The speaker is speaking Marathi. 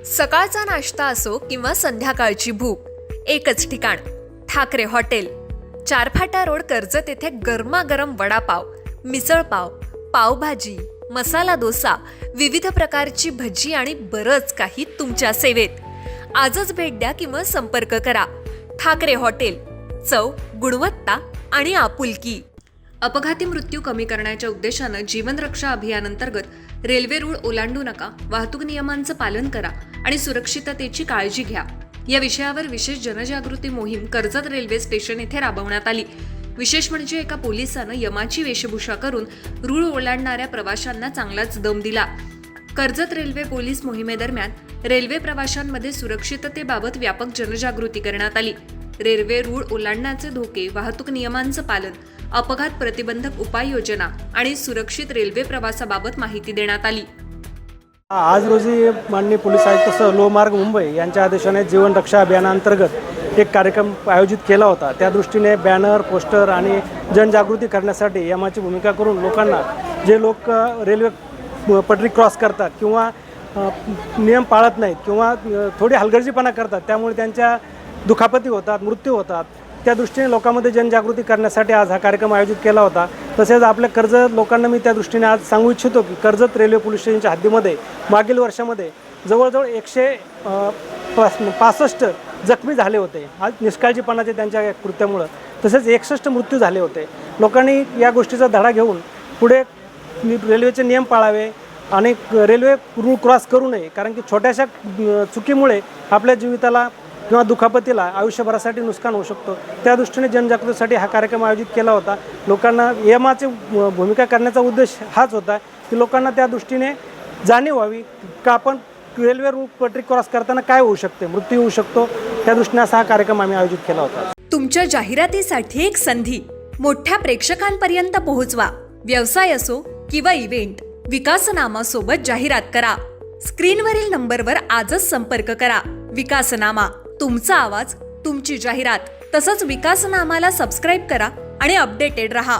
सकाळचा नाश्ता असो किंवा संध्याकाळची भूक, एकच ठिकाण, ठाकरे हॉटेल. चारफाटा रोड, कर्जत येथे गरमागरम वडापाव, मिसळपाव, पावभाजी, मसाला डोसा, विविध प्रकारची भजी आणि बरंच काही तुमच्या सेवेत. आजच भेट द्या किंवा संपर्क करा. ठाकरे हॉटेल, चव, गुणवत्ता आणि आपुलकी. अपघाती मृत्यू कमी करण्याच्या उद्देशानं जीवन रक्षा अभियानांतर्गत रेल्वे रूळ ओलांडू नका, वाहतूक नियमांचं पालन करा आणि सुरक्षिततेची काळजी घ्या या विषयावर विशेष जनजागृती मोहीम कर्जत रेल्वे स्टेशन येथे राबवण्यात आली. विशेष म्हणजे एका पोलिसानं यमाची वेशभूषा करून रूळ ओलांडणाऱ्या प्रवाशांना चांगलाच दम दिला. कर्जत रेल्वे पोलीस मोहिमेदरम्यान रेल्वे प्रवाशांमध्ये सुरक्षिततेबाबत व्यापक जनजागृती करण्यात आली. रेल्वे रूळ ओलांडण्याचे धोके, वाहतूक नियमांचं पालन, अपघात प्रतिबंधक उपाययोजना आणि सुरक्षित रेल्वे प्रवासाबाबत माहिती देण्यात आली. आज रोजी माननीय पोलीस आयुक्त लोहमार्ग मुंबई यांच्या आदेशाने जीवन रक्षा अभियानांतर्गत एक कार्यक्रम आयोजित केला होता. त्या दृष्टीने बॅनर, पोस्टर आणि जनजागृती करण्यासाठी यमाची भूमिका करून लोकांना, जे लोक रेल्वे पटरी क्रॉस करतात किंवा नियम पाळत नाहीत किंवा थोडी हलगर्जीपणा करतात, त्यामुळे त्यांच्या दुखापती होतात, मृत्यू होतात, त्या दृष्टीने लोकांमध्ये जनजागृती करण्यासाठी आज हा कार्यक्रम आयोजित केला होता. तसेच आपल्या कर्जत लोकांना मी त्या दृष्टीने आज सांगू इच्छितो की कर्जत रेल्वे पोलीस स्टेशनच्या हद्दीमध्ये मागील वर्षामध्ये जवळजवळ 165 जखमी झाले होते. आज निष्काळजीपणाचे त्यांच्या कृत्यामुळं, तसेच 61 मृत्यू झाले होते. लोकांनी या गोष्टीचा धडा घेऊन पुढे रेल्वेचे नियम पाळावे आणि रेल्वे रूळ क्रॉस करू नये, कारण की छोट्याशा चुकीमुळे आपल्या जीविताला किंवा दुखापतीला आयुष्यभरासाठी नुकसान होऊ शकतो. त्या दृष्टीने जनजागृतीसाठी हा कार्यक्रम आयोजित केला होता. लोकांना यमाची भूमिका करण्याचा उद्देश हाच होता की लोकांना त्या दृष्टीने जाणीव व्हावी का आपण रेल्वे रूळ पटरी क्रॉस करताना काय होऊ शकते, मृत्यू होऊ शकतो. त्या दृष्टीने असा हा कार्यक्रम आम्ही आयोजित केला होता. तुमच्या जाहिरातीसाठी एक संधी मोठ्या प्रेक्षकांपर्यंत पोहोचवा. व्यवसाय असो किंवा इव्हेंट, विकासनामासोबत जाहिरात करा. स्क्रीनवरील नंबरवर आजच संपर्क करा. विकासनामा, तुमचा आवाज, तुमची जाहिरात. तसंच विकासनामाला सबस्क्राईब करा आणि अपडेटेड रहा.